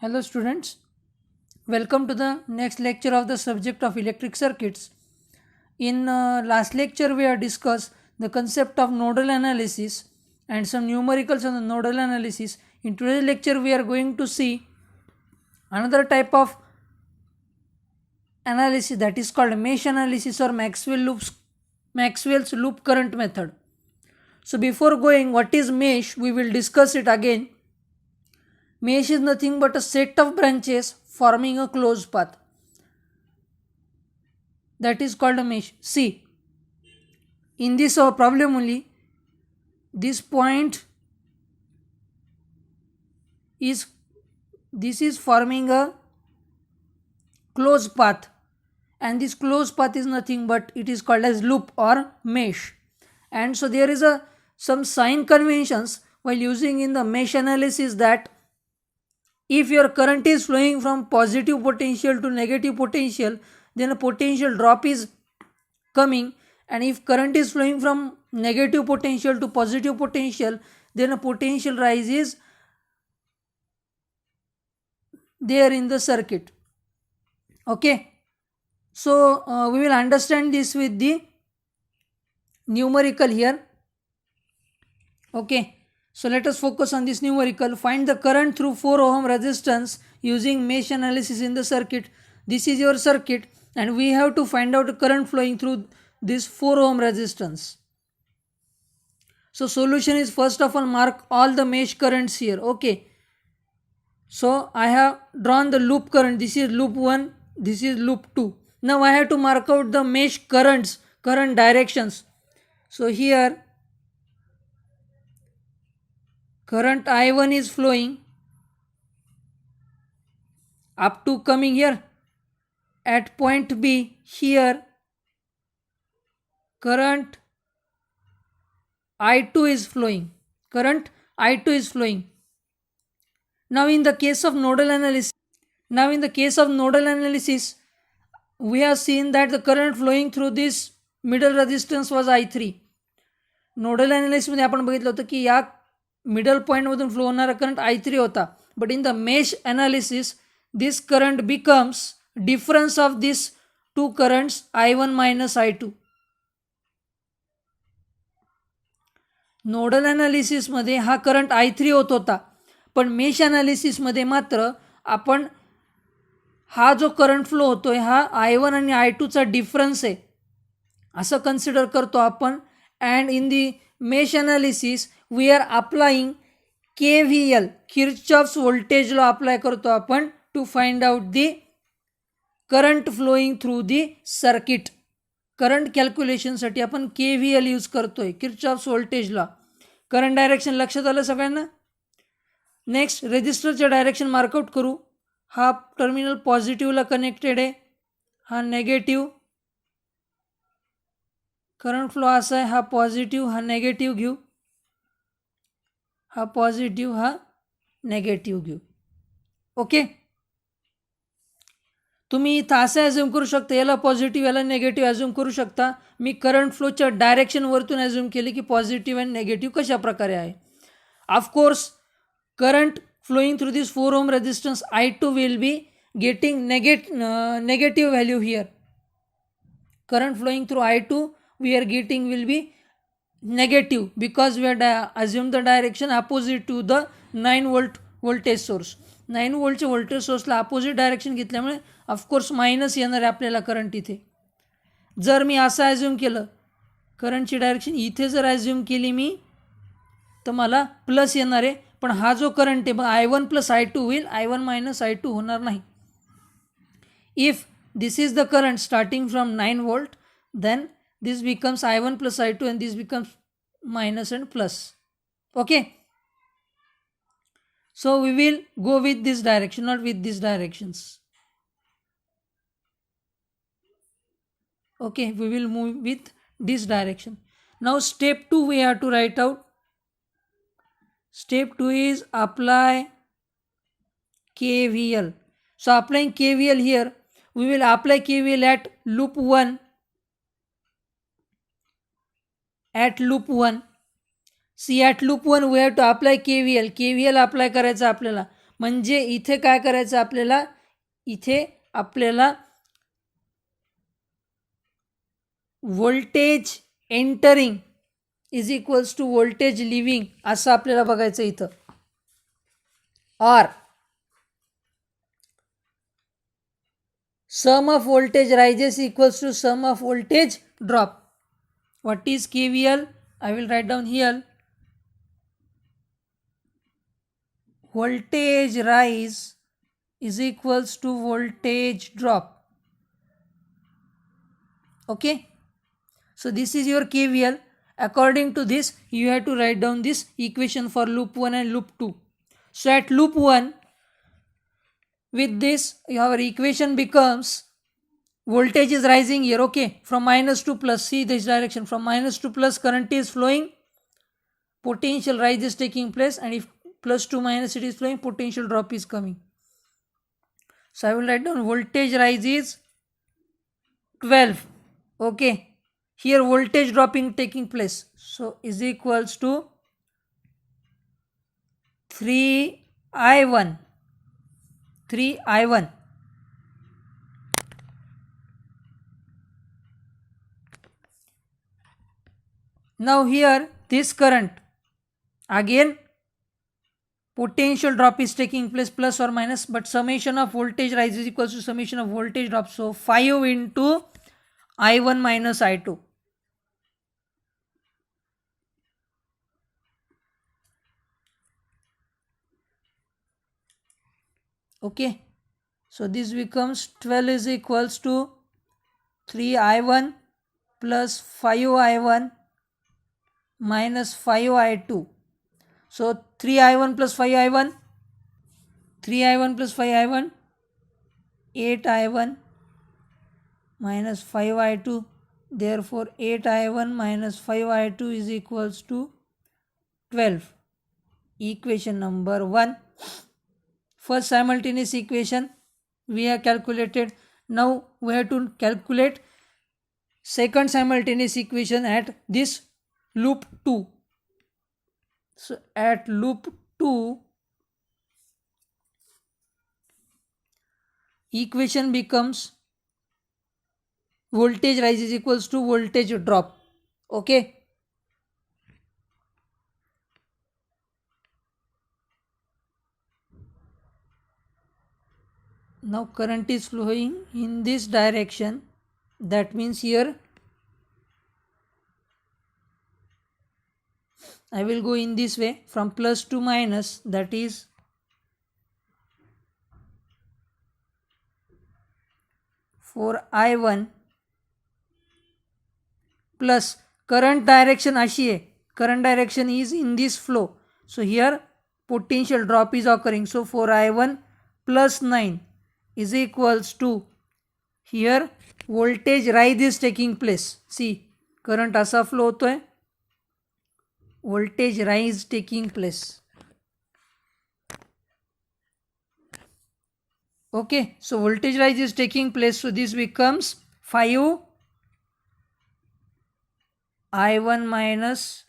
Hello students, welcome to the next lecture of the subject of electric circuits. In last lecture we have discussed the concept of nodal analysis and some numericals on the nodal analysis. In today's lecture we are going to see another type of analysis that is called mesh analysis or Maxwell's loop current method. So before going what is mesh, we will discuss it again. Mesh is nothing but a set of branches forming a closed path. That is called a mesh. See, in this problem only, this point is forming a closed path, and this closed path is nothing but it is called as loop or mesh. And so there is some sign conventions while using in the mesh analysis that if your current is flowing from positive potential to negative potential, then a potential drop is coming, and if current is flowing from negative potential to positive potential, then a potential rise is there in the circuit. Okay, so we will understand this with the numerical here. Okay, so let us focus on this numerical. Find the current through 4 ohm resistance using mesh analysis in the circuit. This is your circuit and we have to find out the current flowing through this 4 ohm resistance. So solution is, first of all, mark all the mesh currents here. Okay, so I have drawn the loop current. This is loop 1, this is loop 2. Now I have to mark out the mesh current directions. So here current I1 is flowing up to coming here at point B. Here current I2 is flowing. Now in the case of nodal analysis, we have seen that the current flowing through this middle resistance was I3. Nodal analysis मध्ये आपण बघितलं होतं की या middle point मधून flow होणारा current I3 होता. But in the mesh analysis this current becomes difference of this two currents I1 minus I2. Nodal analysis मध्ये हा करंट I3 होत होता, पण मेश अनालिसिस मध्ये मात्र आपण हा जो करंट फ्लो होतोय हा I1 आणि I2 चा डिफरन्स आहे असं कन्सिडर करतो आपण. And in the mesh analysis we are applying KVL, Kirchhoff's voltage law apply करतो आपण to find out the current flowing through the circuit. Current calculation साठी आपण KVL यूज करतोय, Kirchhoff's voltage law. Current direction लक्षात आलं सगळ्यांना. Next रेजिस्टरचे direction मार्कआउट करू. हा टर्मिनल पॉझिटिव्हला कनेक्टेड आहे, हा नेगेटिव्ह. करंट फ्लो असा आहे, हा पॉझिटिव्ह हा नेगेटिव्ह घेऊ, हा पॉझिटिव्ह हा नेगेटिव्ह घेऊ. ओके, तुम्ही इथं असं ॲझ्युम करू शकता, याला पॉझिटिव्ह याला नेगेटिव्ह ॲझ्युम करू शकता. मी करंट फ्लोच्या डायरेक्शनवरतून ॲझ्युम केले की पॉझिटिव्ह आणि नेगेटिव्ह कशा प्रकारे आहे. Of course current flowing through this 4 ohm resistance I2 will be getting negative value here. Current flowing through I2 we are getting will be negative because we are assume the direction opposite to the 9 volt voltage source. 9 voltचे voltage सोर्सला opposite direction घेतल्यामुळे of course minus येणार आहे आपल्याला current इथे. जर मी असं assume केलं, करंटची डायरेक्शन इथे जर ॲझ्युम केली मी, तर मला प्लस येणार आहे. पण हा जो करंट आहे I1 प्लस I2 होईल, I1 मायनस I2 होणार नाही. If this is the current starting from 9 volt, then this becomes I1 plus I2 and this becomes minus and plus. Okay, so we will go with this direction, not with these directions. Okay, we will move with this direction. Now step 2 we have to write out. Step 2 is apply KVL. So applying KVL here, we will apply KVL at loop 1. At loop 1, see at loop 1 we have to apply KVL. KVL apply करायचा आपल्याला. म्हणजे इथे काय करायचं आपल्याला, इथे आपल्याला voltage entering is equals to voltage leaving असं आपल्याला बघायचं इथं. और sum of voltage rises equals to sum of voltage drop. What is KVL? I will write down here. Voltage rise is equals to voltage drop. Okay. So this is your KVL. According to this, you have to write down this equation for loop 1 and loop 2. So at loop 1, with this, your equation becomes voltage is rising here, okay, from minus to plus. See this direction, from minus to plus current is flowing, potential rise is taking place, and if plus to minus it is flowing, potential drop is coming. So I will write down voltage rise is 12, okay. Here voltage dropping taking place, so is equals to 3I1. Now here this current, again potential drop is taking place plus or minus, but summation of voltage rise is equals to summation of voltage drop. So 5 into I1 minus I2. Okay, so this becomes 12 is equals to 3I1 plus 5I1 minus 5I2. So 3I1 plus 5I1, 3I1 plus 5I1, 8I1 minus 5I2. Therefore 8I1 minus 5I2 is equals to 12. Equation number 1. First simultaneous equation we have calculated. Now we have to calculate second simultaneous equation at this loop 2. So at loop 2, equation becomes voltage rise is equals to voltage drop. Okay. Now current is flowing in this direction. That means here I will go in this way from plus to minus, that is for I1 plus current direction अशी आहे, current direction is in this flow. So here potential drop is occurring. So for I1 plus 9 is equals to, here voltage rise is taking place. See current असा flow होतोय, voltage rise taking place. Okay, so voltage rise is taking place. So this becomes 5 I1 minus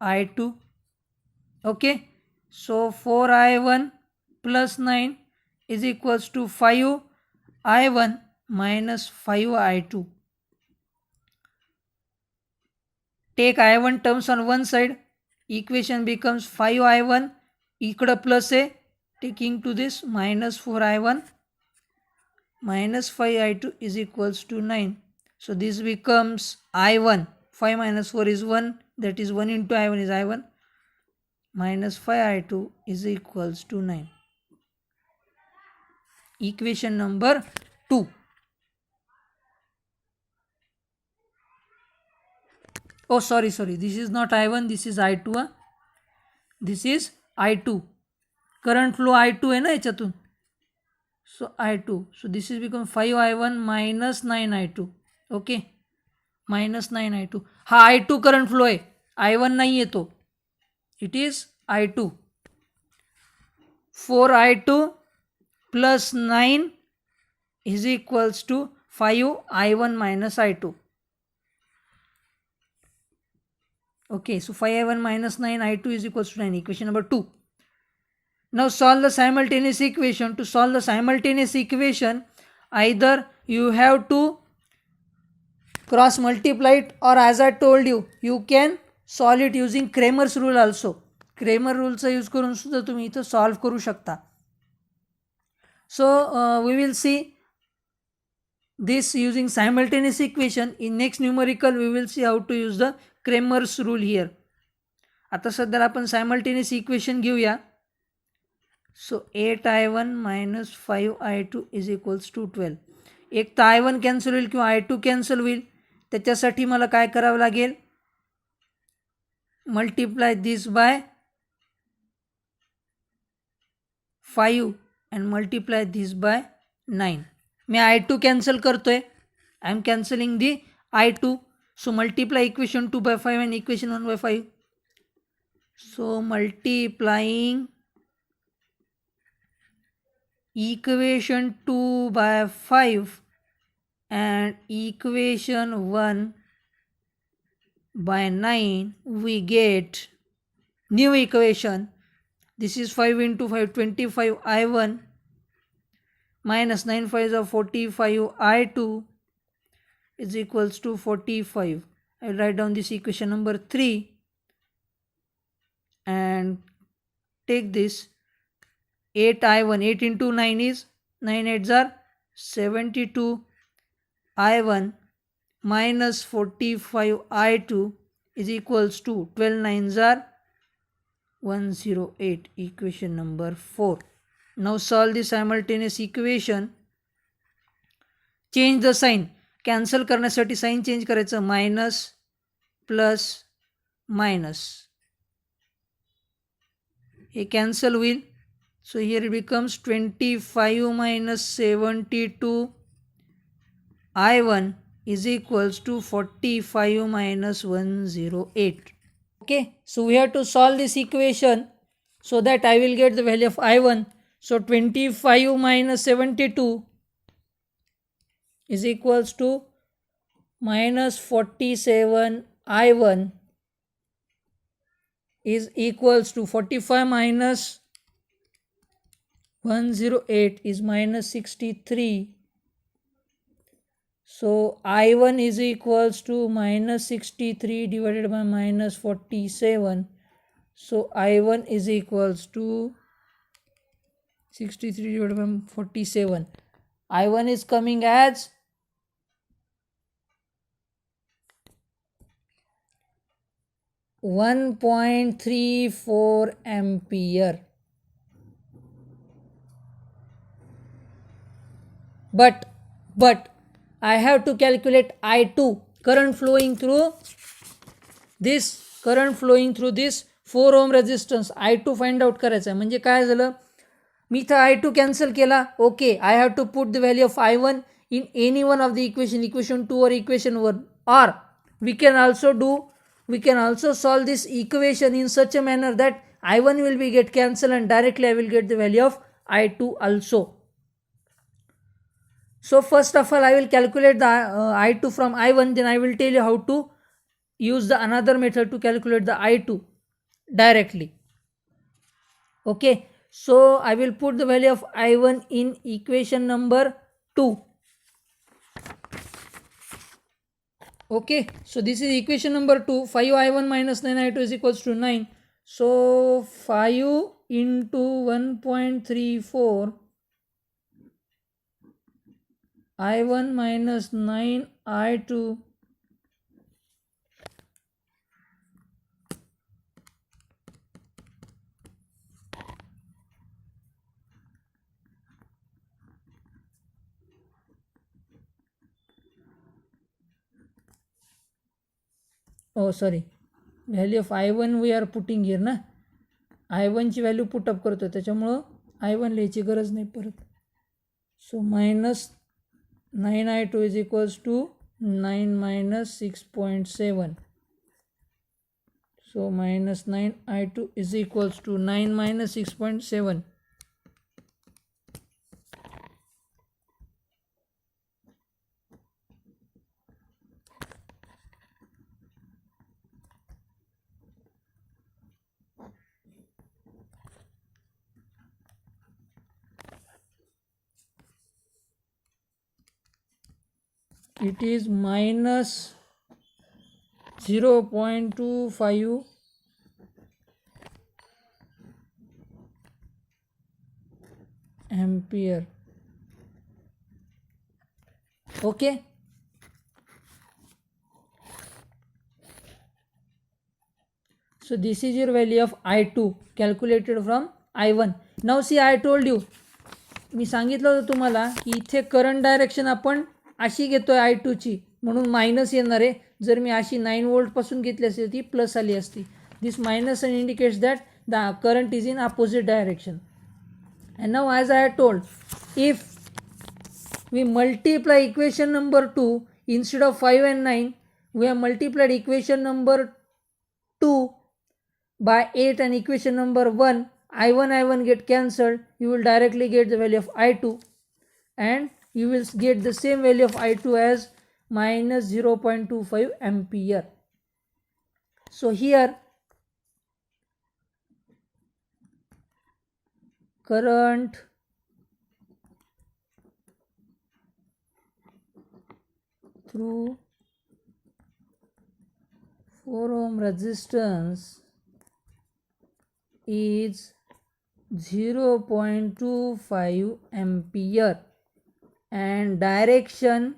I2. Okay, so 4I1 plus 9 is equals to 5 I1 minus 5 I2. Take I1 terms on one side, equation becomes 5 I1, इकडं plus आहे, taking to this minus 4 I1 minus 5 I2 is equals to 9. So this becomes I1, 5 minus 4 is 1, that is 1 into I1 is I1, minus 5 I2 is equals to 9. Equation number 2. Oh sorry, this is not I1, this is I2. This is I2. Current flow I2 है ना याच्यातून. So I2. So this is become 5 I1 minus 9 I2. Okay. Minus 9 I2. हा I2 current flow आहे, I1 नाही आहे तो. It is I2. 4 I2 plus 9 is equals to 5 I1 minus I2. Okay, so 5 I1 minus 9 I2 is equals to 9. Equation number 2. Now solve the simultaneous equation. To solve the simultaneous equation, either you have to cross multiply it, or as I told you, you can solve it using Cramer's rule also. Cramer रूलचा use करून सुद्धा तुम्ही इथं solve करू शकता. So we will see this using simultaneous equation. In next numerical we will see how to use the Cramer's rule here. आता सध्याला आपण simultaneous equation घेऊया. So 8i1 minus 5i2 is equals to 12. एक तर i1 cancel होईल किंवा i2 cancel होईल. त्याच्यासाठी मला काय करावं लागेल, multiply this by 5 and multiply this by 9. मैं i2 कैंसल करतोय. I am cancelling the i2. So multiply equation 2 by 5 and equation 1 by 5. So multiplying equation 2 by 5 and equation 1 by 9, we get new equation. This is 5 into 5, 25 i1 minus 9 5 is 45 i2 is equals to 45. I will write down this equation number 3 and take this 8 i1. 8 into 9 is 9 8s are 72 i1 minus 45 i2 is equals to 12 9s are 108. Equation number 4. Now solve the simultaneous equation. Change the sign. Cancel करण्यासाठी sign change करायचं. Minus plus minus. हे cancel होईल. So here it becomes 25 minus 72 i1 is equals to 45 minus 108. Okay, so we have to solve this equation so that I will get the value of i1. So 25 minus 72 is equals to minus 47 i1 is equals to 45 minus 108 is minus 63. So I1 is equals to minus 63 divided by minus 47. So I1 is equals to 63 divided by 47. I1 is coming as 1.34 ampere. But I have to calculate I2, current flowing through this 4 ohm resistance. I2 find out करायचं आहे. म्हणजे काय झालं, मी इथं I2 cancel केला. Okay, I have to put the value of I1 in any one of the equation 2 or equation 1, or we can also solve this equation in such a manner that I1 will be get cancelled and directly I will get the value of I2 also. So first of all I will calculate the I2 from I1, then I will tell you how to use the another method to calculate the I2 directly. Okay, so I will put the value of I1 in equation number 2. Okay, so this is equation number 2. 5 I1 minus 9 I2 is equals to 9. So 5 into 1.34 I1 minus 9 I2 value of I1 we are putting here ना. I1 ची value put up करतो, त्याच्यामुळं I1 लिहायची गरज नाही परत. सो minus 9 I2 is equals to 9 minus 6.7. So minus 9 I2 is equals to 9 minus 6.7. it is minus 0.25 ampere. Okay. So this is your value of I2 calculated from I1. Now see, I told you, मी सांगितलं होतं तुम्हाला की इथे current direction आपण अशी घेतोय I2ची, म्हणून minus येणार आहे. जर मी अशी 9 वोल्टपासून घेतली असती ती प्लस आली असती. This minus and indicates that the current is in opposite direction. And now as I had told, if we multiply equation number 2 instead of 5 and 9, we have multiplied equation number 2 by 8 and equation number 1, I1 get cancelled, you will directly get the value of I2, and you will get the same value of I2 as minus 0.25 ampere. So here current through 4 ohm resistance is 0.25 ampere and direction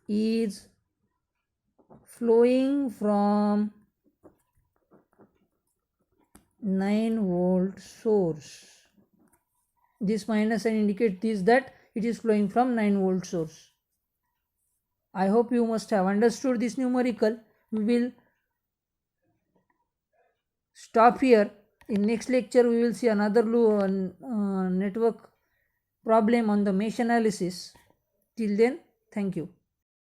is flowing from 9 volt source. This minus and indicate this that it is flowing from 9 volt source. I hope you must have understood this numerical. We will stop here. In next lecture we will see another network problem on the mesh analysis. Till then, thank you.